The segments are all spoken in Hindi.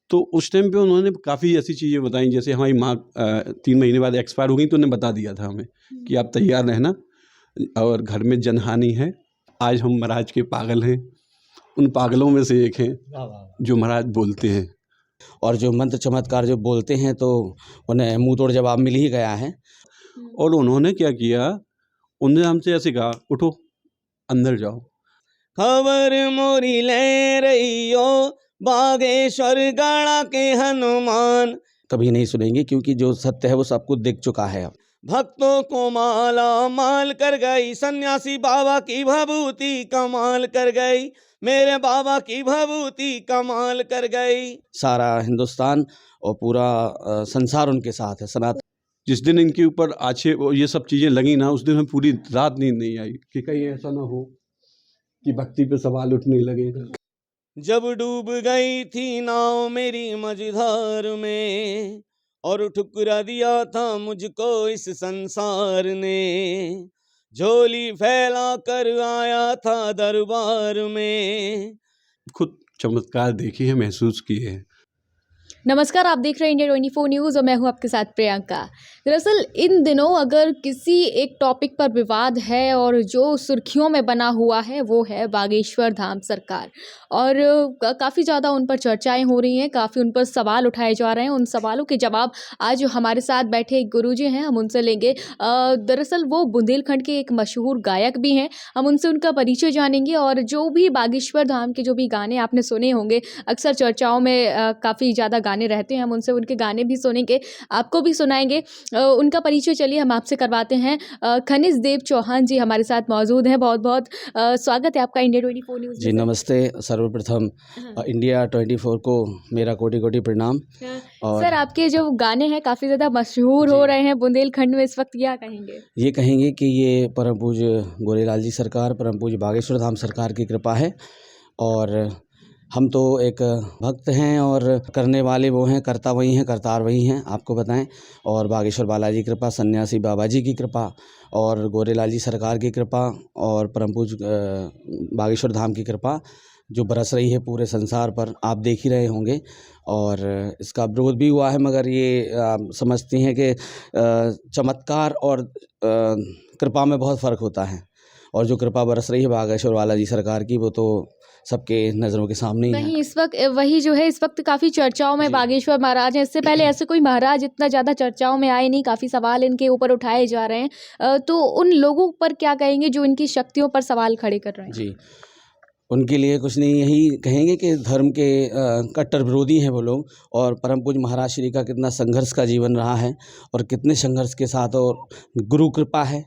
तो उस टाइम पे उन्होंने काफ़ी ऐसी चीज़ें बताई, जैसे हमारी माँ 3 महीने बाद एक्सपायर हो गई, तो उन्होंने बता दिया था हमें कि आप तैयार रहना और घर में जनहानि है। आज हम महाराज के पागल हैं, उन पागलों में से एक हैं जो महाराज बोलते हैं। और जो मंत्र चमत्कार जो बोलते हैं तो उन्हें मुंह तोड़ जवाब मिल ही गया है। और उन्होंने क्या किया, उन्होंने हमसे ऐसे कहा, उठो अंदर जाओ। खबर मोरी ले रही हो बागेश्वर गढ़ा के हनुमान, कभी नहीं सुनेंगे क्योंकि जो सत्य है वो सब कुछ दिख चुका है। अब भक्तों को माला माल कर गई, सन्यासी बाबा की भभूति कमाल कर गई, मेरे बाबा की भभूति कमाल कर गई। सारा हिंदुस्तान और पूरा संसार उनके साथ है। सनातन जिस दिन इनके ऊपर आछे ये सब चीज़ें लगी ना, उस दिन हमें पूरी रात नींद नहीं आई कि कहीं ऐसा ना हो कि भक्ति पे सवाल उठने लगे। जब डूब गई थी नाव मेरी मझधार में, और ठुकरा दिया था मुझको इस संसार ने, झोली फैला कर आया था दरबार में। खुद चमत्कार देखे हैं, महसूस किए हैं। नमस्कार, आप देख रहे हैं इंडिया 24 न्यूज़ और मैं हूं आपके साथ प्रियंका। दरअसल इन दिनों अगर किसी एक टॉपिक पर विवाद है और जो सुर्खियों में बना हुआ है वो है बागेश्वर धाम सरकार, और काफ़ी ज़्यादा उन पर चर्चाएं हो रही हैं, काफ़ी उन पर सवाल उठाए जा रहे हैं। उन सवालों के जवाब आज हमारे साथ बैठे एक गुरुजी हैं, हम उनसे लेंगे। दरअसल वो बुंदेलखंड के एक मशहूर गायक भी हैं, हम उनसे उनका परिचय जानेंगे और जो भी बागेश्वर धाम के जो भी गाने आपने सुने होंगे, अक्सर चर्चाओं में काफ़ी ज़्यादा गाने रहते हैं, हम उनसे उनके गाने भी सुनेंगे, आपको भी सुनाएंगे। उनका परिचय चलिए हम आपसे करवाते हैं। खनिज देव चौहान जी हमारे साथ मौजूद हैं। बहुत बहुत स्वागत है आपका इंडिया 24 न्यूज़ जी। नमस्ते। सर्वप्रथम इंडिया 24 को मेरा कोटि कोटि प्रणाम। और सर, आपके जो गाने हैं काफ़ी ज़्यादा मशहूर हो रहे हैं बुंदेलखंड में इस वक्त, क्या कहेंगे? ये कहेंगे कि ये परम पूज्य गोरेलाल जी सरकार, परम पूज्य बागेश्वर धाम सरकार की कृपा है। और हम तो एक भक्त हैं और करने वाले वो हैं, करता वही हैं, करतार वही हैं, आपको बताएं। और बागेश्वर बालाजी की कृपा, सन्यासी बाबा जी की कृपा और गोरेलाल जी सरकार की कृपा और परम पूज्य बागेश्वर धाम की कृपा जो बरस रही है पूरे संसार पर, आप देख ही रहे होंगे। और इसका विरोध भी हुआ है, मगर ये आप समझती हैं कि चमत्कार और कृपा में बहुत फ़र्क होता है। और जो कृपा बरस रही है बागेश्वर बालाजी सरकार की, वो तो सबके नज़रों के सामने ही है। वही इस वक्त वही जो है इस वक्त काफ़ी चर्चाओं में बागेश्वर महाराज हैं। इससे पहले ऐसे कोई महाराज इतना ज़्यादा चर्चाओं में आए नहीं, काफ़ी सवाल इनके ऊपर उठाए जा रहे हैं। तो उन लोगों पर क्या कहेंगे जो इनकी शक्तियों पर सवाल खड़े कर रहे हैं? जी, उनके लिए कुछ नहीं, यही कहेंगे कि धर्म के कट्टर विरोधी हैं वो लोग। और परम पूज्य महाराज श्री का कितना संघर्ष का जीवन रहा है और कितने संघर्ष के साथ, और गुरु कृपा है,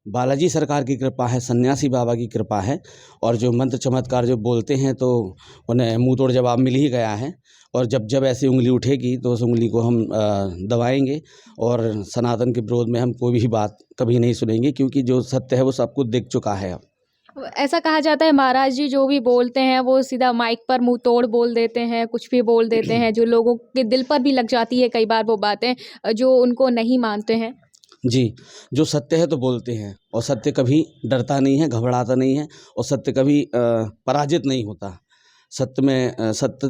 बालाजी सरकार की कृपा है, सन्यासी बाबा की कृपा है। और जो मंत्र चमत्कार जो बोलते हैं तो उन्हें मुंह तोड़ जवाब मिल ही गया है। और जब जब ऐसी उंगली उठेगी तो उस उंगली को हम दबाएंगे। और सनातन के विरोध में हम कोई भी बात कभी नहीं सुनेंगे क्योंकि जो सत्य है वो सब कुछ दिख चुका है। अब ऐसा कहा जाता है महाराज जी जो भी बोलते हैं वो सीधा माइक पर मुंह तोड़ बोल देते हैं, कुछ भी बोल देते हैं, जो लोगों के दिल पर भी लग जाती है कई बार वो बातें, जो उनको नहीं मानते हैं। जी, जो सत्य है तो बोलते हैं, और सत्य कभी डरता नहीं है, घबराता नहीं है, और सत्य कभी पराजित नहीं होता। सत्य में सत्य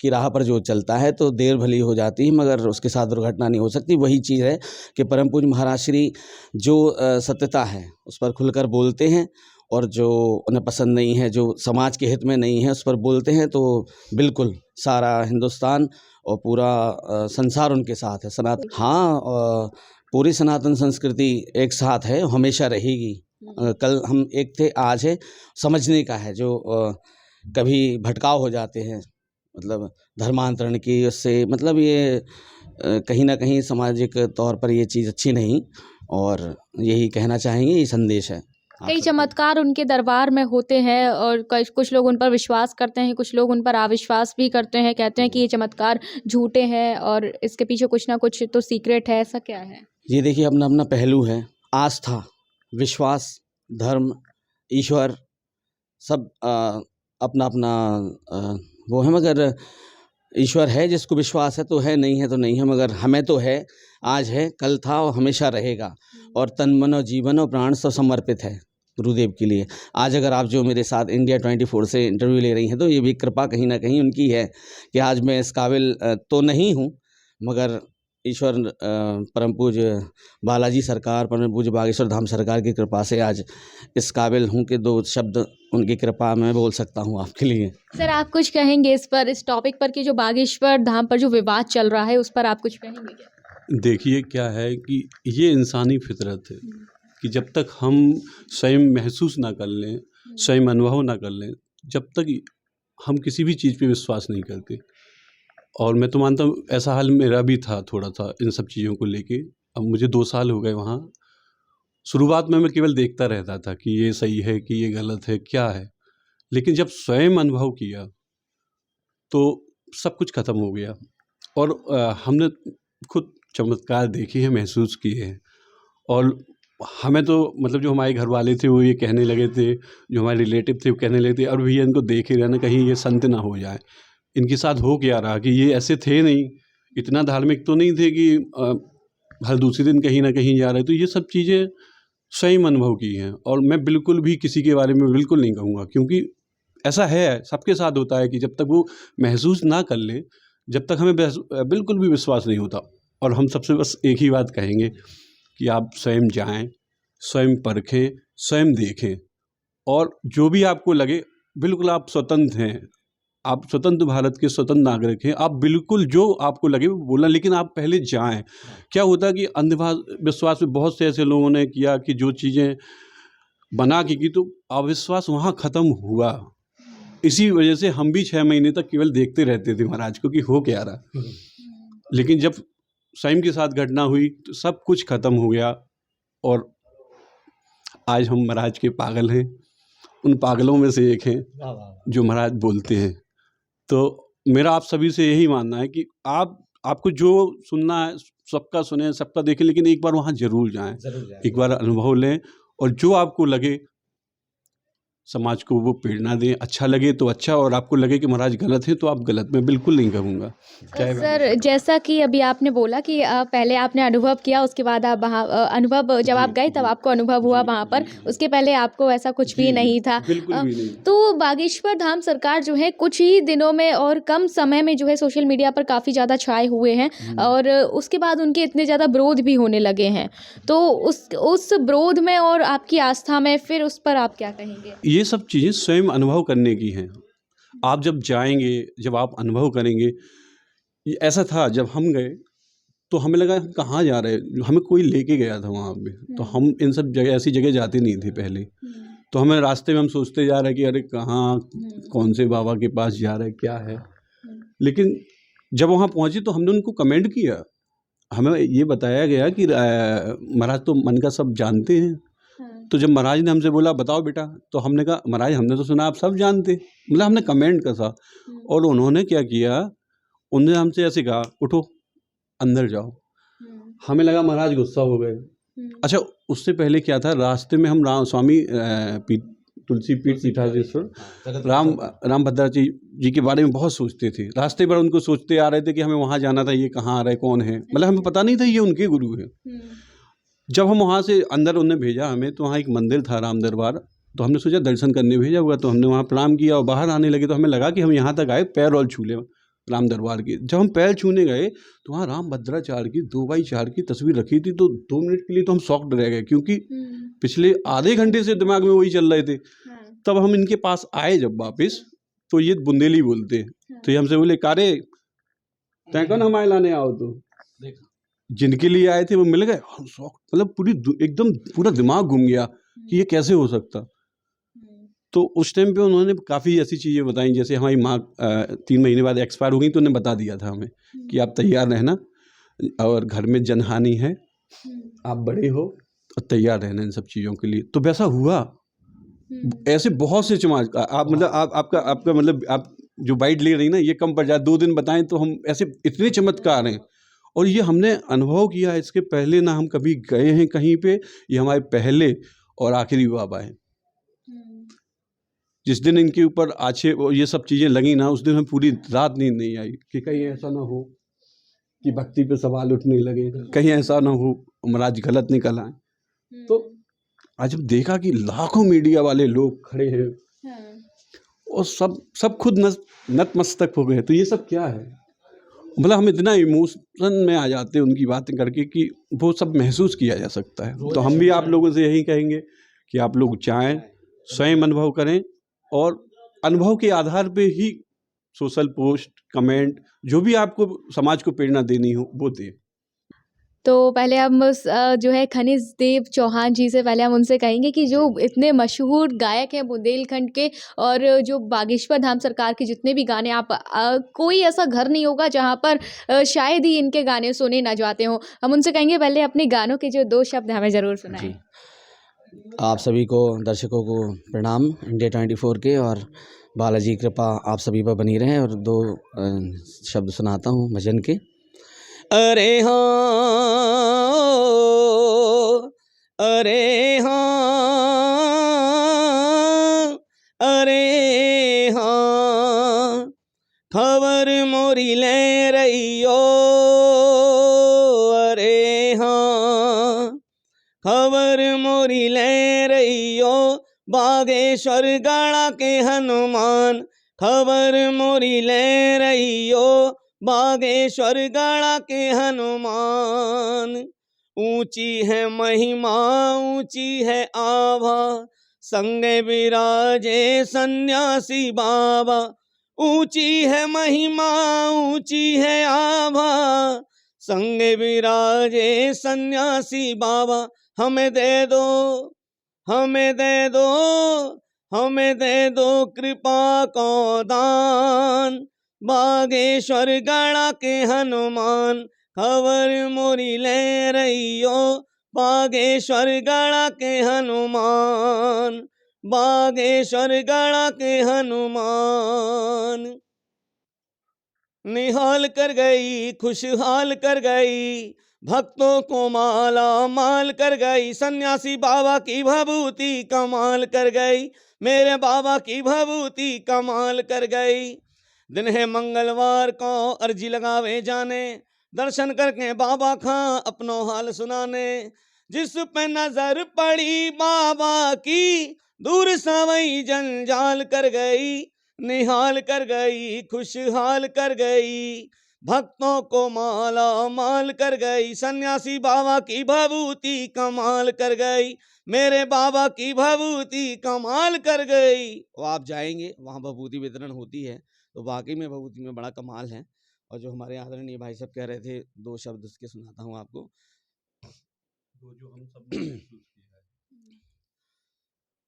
की राह पर जो चलता है तो देर भली हो जाती है मगर उसके साथ दुर्घटना नहीं हो सकती। वही चीज़ है कि परम पूज्य महाराज श्री जो सत्यता है उस पर खुलकर बोलते हैं, और जो उन्हें पसंद नहीं है, जो समाज के हित में नहीं है, उस पर बोलते हैं। तो बिल्कुल सारा हिंदुस्तान और पूरा संसार उनके साथ है। सनातन, हाँ, पूरी सनातन संस्कृति एक साथ है, हमेशा रहेगी। कल हम एक थे, आज है, समझने का है। जो कभी भटकाव हो जाते हैं, मतलब धर्मांतरण की, उससे मतलब ये कहीं ना कहीं सामाजिक तौर पर ये चीज़ अच्छी नहीं। और यही कहना चाहेंगे, ये संदेश है। कई चमत्कार उनके दरबार में होते हैं और कुछ लोग उन पर विश्वास करते हैं, कुछ लोग उन पर अविश्वास भी करते हैं, कहते हैं कि ये चमत्कार झूठे हैं और इसके पीछे कुछ ना कुछ तो सीक्रेट है। ऐसा क्या है? ये देखिए, अपना अपना पहलू है। आस्था, विश्वास, धर्म, ईश्वर सब अपना अपना वो है। मगर ईश्वर है, जिसको विश्वास है तो है, नहीं है तो नहीं है। मगर हमें तो है, आज है, कल था और हमेशा रहेगा। और तन मन और जीवन और प्राण सब समर्पित है गुरुदेव के लिए। आज अगर आप जो मेरे साथ इंडिया 24 से इंटरव्यू ले रही हैं तो ये भी कृपा कहीं ना कहीं उनकी है कि आज मैं इस काबिल तो नहीं हूँ, मगर ईश्वर परम पूज्य बालाजी सरकार, परम पूज्य बागेश्वर धाम सरकार की कृपा से आज इस काबिल हूँ कि 2 शब्द उनकी कृपा में बोल सकता हूँ आपके लिए। सर, आप कुछ कहेंगे इस टॉपिक पर कि जो बागेश्वर धाम पर जो विवाद चल रहा है उस पर आप कुछ कहेंगे क्या? देखिए क्या है कि ये इंसानी फितरत है कि जब तक हम स्वयं महसूस ना कर लें, स्वयं अनुभव ना कर लें, जब तक हम किसी भी चीज़ पे विश्वास नहीं करते। और मैं तो मानता हूँ ऐसा हाल मेरा भी था थोड़ा सा इन सब चीज़ों को लेके। अब मुझे 2 साल हो गए वहाँ। शुरुआत में मैं केवल देखता रहता था कि ये सही है कि ये गलत है, क्या है। लेकिन जब स्वयं अनुभव किया तो सब कुछ ख़त्म हो गया। और हमने खुद चमत्कार देखे हैं, महसूस किए हैं। और हमें तो मतलब जो हमारे घर वाले थे वो ये कहने लगे थे, जो हमारे रिलेटिव थे वो कहने लगे थे, और भैया इनको देखे रहना कहीं ये संत ना हो जाए। इनके साथ हो क्या रहा कि ये ऐसे थे नहीं, इतना धार्मिक तो नहीं थे कि हर दूसरे दिन कहीं ना कहीं जा रहे। तो ये सब चीज़ें स्वयं अनुभव की हैं। और मैं बिल्कुल भी किसी के बारे में बिल्कुल नहीं कहूँगा, क्योंकि ऐसा है, सबके साथ होता है कि जब तक वो महसूस ना कर ले, जब तक हमें बिल्कुल भी विश्वास नहीं होता। और हम सबसे बस एक ही बात कहेंगे कि आप स्वयं जाएं, स्वयं परखें, स्वयं देखें, और जो भी आपको लगे, बिल्कुल आप स्वतंत्र हैं, आप स्वतंत्र भारत के स्वतंत्र नागरिक हैं। आप बिल्कुल जो आपको लगे वो बोलना, लेकिन आप पहले जाएं। क्या होता है कि अंधविश्वास में बहुत से ऐसे लोगों ने किया कि जो चीज़ें बना के की, तो अविश्वास वहाँ ख़त्म हुआ। इसी वजह से हम भी 6 महीने तक केवल देखते रहते थे महाराज को कि हो क्या रहा। लेकिन जब स्वयं के साथ घटना हुई तो सब कुछ ख़त्म हो गया। और आज हम महाराज के पागल हैं, उन पागलों में से एक हैं जो महाराज बोलते हैं। तो मेरा आप सभी से यही मानना है कि आपको जो सुनना है सबका सुने, सबका देखें, लेकिन एक बार वहाँ ज़रूर जाएं, एक बार अनुभव लें, और जो आपको लगे समाज को वो प्रेरणा दें। अच्छा लगे तो अच्छा, और आपको लगे कि महाराज गलत है तो आप गलत, मैं बिल्कुल नहीं कहूँगा। सर, जैसा कि अभी आपने बोला कि पहले आपने अनुभव किया, उसके बाद आप वहाँ अनुभव जब आप गए तब आपको अनुभव हुआ वहाँ पर, उसके पहले आपको ऐसा कुछ भी नहीं था। बिल्कुल भी नहीं। तो बागेश्वर धाम सरकार जो है कुछ ही दिनों में और कम समय में जो है सोशल मीडिया पर काफ़ी ज़्यादा छाए हुए हैं, और उसके बाद उनके इतने ज़्यादा विरोध भी होने लगे हैं। तो उस विरोध में और आपकी आस्था में फिर उस पर आप क्या कहेंगे? ये सब चीज़ें स्वयं अनुभव करने की हैं। आप जब जाएंगे, जब आप अनुभव करेंगे। ये ऐसा था, जब हम गए तो हमें लगा हम कहाँ जा रहे हैं, हमें कोई लेके गया था वहाँ पे। तो हम इन सब जगह, ऐसी जगह जाते नहीं थे पहले। तो हमें रास्ते में हम सोचते जा रहे हैं कि अरे कहाँ, कौन से बाबा के पास जा रहे हैं, क्या है। लेकिन जब वहाँ पहुँचे तो हमने उनको कमेंट किया, हमें ये बताया गया कि महाराज तो मन का सब जानते हैं। तो जब महाराज ने हमसे बोला बताओ बेटा, तो हमने कहा महाराज हमने तो सुना आप सब जानते, मतलब हमने कमेंट कसा। और उन्होंने क्या किया, उन्होंने हमसे ऐसे कहा उठो अंदर जाओ। हमें लगा महाराज गुस्सा हो गए। अच्छा, उससे पहले क्या था, रास्ते में हम स्वामी तुलसी पीठ पीठाधीश्वर रामभद्राचार्य जी के बारे में बहुत सोचते थे। रास्ते पर उनको सोचते आ रहे थे कि हमें वहाँ जाना था, ये कहाँ आ रहे, कौन है, मतलब हमें पता नहीं था ये उनके गुरु है। जब हम वहाँ से अंदर उन्होंने भेजा हमें, तो वहाँ एक मंदिर था राम दरबार, तो हमने सोचा दर्शन करने भेजा हुआ, तो हमने वहाँ प्रणाम किया और बाहर आने लगे। तो हमें लगा कि हम यहाँ तक आए, पैर और छू लें राम दरबार के। जब हम पैर छूने गए तो वहाँ रामभद्राचार्य की 2x4 की तस्वीर रखी थी। तो 2 मिनट के लिए तो हम शॉक्ड रह गए, क्योंकि पिछले आधे घंटे से दिमाग में वही चल रहे थे। तब हम इनके पास आए जब वापस, तो ये बुंदेली बोलते। तो ये हमसे बोले कारे तय कौन हमारे लाने आओ, तो जिनके लिए आए थे वो मिल गए। हम शॉक, मतलब एकदम पूरा दिमाग घूम गया कि ये कैसे हो सकता। तो उस टाइम पे उन्होंने काफ़ी ऐसी चीज़ें बताई, जैसे हमारी माँ 3 महीने बाद एक्सपायर हो गई, तो उन्होंने बता दिया था हमें कि आप तैयार रहना, और घर में जनहानि है, आप बड़े हो और तैयार रहना इन सब चीज़ों के लिए। तो वैसा हुआ। ऐसे बहुत से चमत्कार, आप मतलब आपका मतलब आप जो बाइट ले रही ना, ये कम पड़ जाए। 2 दिन बताएं तो हम ऐसे इतने चमत्कार हैं, और ये हमने अनुभव किया। इसके पहले ना हम कभी गए हैं कहीं पे, ये हमारे पहले और आखिरी बाबा है। जिस दिन इनके ऊपर आछे ये सब चीज़ें लगी ना, उस दिन हमें पूरी रात नींद नहीं आई कि कहीं ऐसा ना हो कि भक्ति पे सवाल उठने लगे, कहीं ऐसा ना हो महाराज गलत निकल आए। तो आज जब देखा कि लाखों मीडिया वाले लोग खड़े हैं और सब खुद नतमस्तक हो गए, तो ये सब क्या है? मतलब हम इतना इमोशन में आ जाते हैं उनकी बातें करके कि वो सब महसूस किया जा सकता है। तो हम भी आप लोगों से यही कहेंगे कि आप लोग चाहें, स्वयं अनुभव करें और अनुभव के आधार पे ही सोशल पोस्ट, कमेंट, जो भी आपको समाज को प्रेरणा देनी हो वो दें। तो पहले हम जो है खनिज देव चौहान जी से पहले हम उनसे कहेंगे कि जो इतने मशहूर गायक हैं बुंदेलखंड के, और जो बागेश्वर धाम सरकार के जितने भी गाने आप कोई ऐसा घर नहीं होगा जहाँ पर शायद ही इनके गाने सुने ना जाते हों। हम उनसे कहेंगे पहले अपने गानों के जो 2 शब्द हमें ज़रूर सुनाएं। जी, आप सभी को, दर्शकों को प्रणाम इंडिया 24 के, और बालाजी की कृपा आप सभी पर बनी रहे। और 2 शब्द सुनाता हूँ भजन के। अरे हाँ, अरे हाँ, अरे हाँ, खबर मोरी ले रहियो, अरे हाँ, खबर मोरी ले रहियो, बागेश्वर गढ़ा के हनुमान, खबर मोरी ले रहियो, बागेश्वर गढ़ा के हनुमान। ऊंची है महिमा, ऊंची है आभा, संगे विराजे सन्यासी बाबा। ऊंची है महिमा, ऊंची है आभा, संगे विराजे सन्यासी बाबा। हमें दे दो, हमें दे दो, हमें दे दो कृपा को दान, बागेश्वर गढ़ा के हनुमान, खबर मोरी ले रहियो, बागेश्वर गढ़ा के हनुमान, बागेश्वर गढ़ा के हनुमान। निहाल कर गई, खुशहाल कर गई, भक्तों को माला माल कर गई, सन्यासी बाबा की भभूति कमाल कर गई, मेरे बाबा की भभूति कमाल कर गई। दिन है मंगलवार को अर्जी लगावे जाने, दर्शन करके बाबा खां अपनो हाल सुनाने। जिस पे नजर पड़ी बाबा की, दूर सवई जंजाल कर गई, निहाल कर गई, खुशहाल कर गई, भक्तों को माला माल कर गई, सन्यासी बाबा की भभूति कमाल कर गई, मेरे बाबा की भभूति कमाल कर गई। वो आप जाएंगे, वहाँ भभूति वितरण होती है, तो वाकई में भभूति में बड़ा कमाल है। और जो हमारे आदरणीय भाई साहब कह रहे थे, 2 शब्द उसके सुनाता हूँ आपको। जो हम सब ने महसूस किया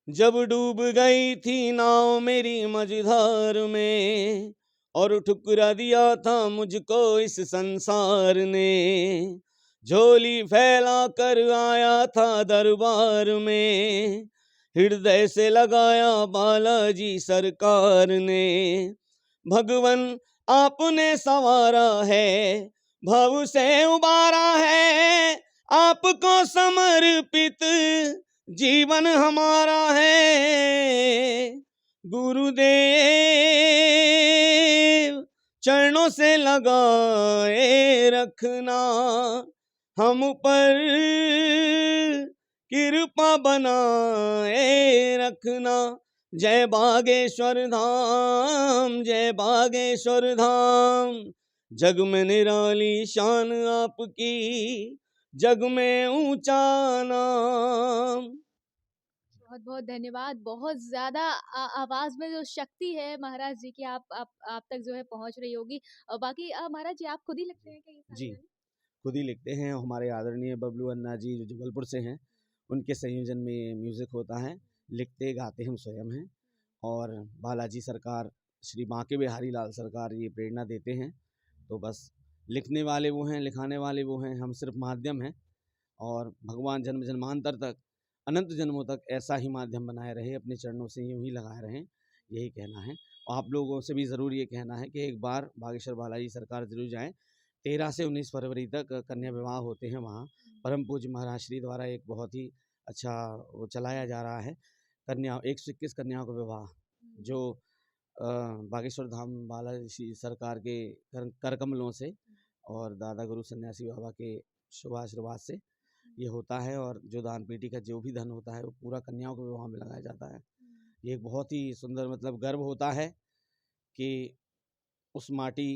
है। जब डूब गई थी नाव मेरी मझधार में, और ठुकरा दिया था मुझको इस संसार ने, झोली फैला कर आया था दरबार में, हृदय से लगाया बालाजी सरकार ने। भगवन आपने संवारा है, भव से उबारा है, आपको समर्पित जीवन हमारा है। गुरुदेव चरणों से लगाए रखना, हम पर कृपा बनाए रखना। जय बागेश्वर धाम, जय बागेश्वर धाम, जग में निराली शान आपकी, जग में ऊंचा नाम। बहुत बहुत धन्यवाद। बहुत ज़्यादा आवाज़ में जो शक्ति है महाराज जी की, आप तक जो है पहुंच रही होगी। और बाकी महाराज जी आप खुद ही लिखते हैं क्या ये सारे जी, गाने? खुद ही लिखते हैं। हमारे आदरणीय बबलू अन्ना जी जो जबलपुर से हैं, उनके संयोजन में ये म्यूज़िक होता है। लिखते गाते हम स्वयं हैं, और बालाजी सरकार, श्री बांके बिहारी लाल सरकार ये प्रेरणा देते हैं। तो बस लिखने वाले वो हैं, लिखाने वाले वो हैं, हम सिर्फ माध्यम हैं। और भगवान जन्म जन्मांतर तक, अनंत जन्मों तक ऐसा ही माध्यम बनाए रहे, अपने चरणों से यूँ ही लगाए रहें, यही कहना है। और आप लोगों से भी ज़रूर ये कहना है कि एक बार बागेश्वर बालाजी सरकार ज़रूर जाएं। 13 से 19 फरवरी तक कन्या विवाह होते हैं वहाँ। परम पूज्य महाराज श्री द्वारा एक बहुत ही अच्छा वो चलाया जा रहा है, कन्या 121 कन्याओं का विवाह, जो बागेश्वर धाम बालाजी सरकार के कर कमलों से और दादा गुरु सन्यासी बाबा के शुभ आशीर्वाद से ये होता है। और जो दान पेटी का जो भी धन होता है वो पूरा कन्याओं के विवाह में लगाया जाता है। ये एक बहुत ही सुंदर मतलब गर्व होता है कि उस माटी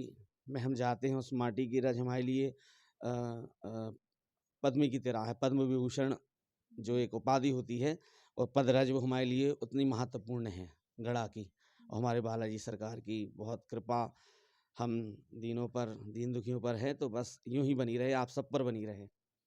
में हम जाते हैं, उस माटी की रज हमारे लिए पद्म की तरह है। पद्म विभूषण जो एक उपाधि होती है और पदरज वो हमारे लिए उतनी महत्वपूर्ण है गढ़ा की। और हमारे बालाजी सरकार की बहुत कृपा हम दीन दुखियों पर है, तो बस यूं ही बनी रहे, आप सब पर बनी रहे।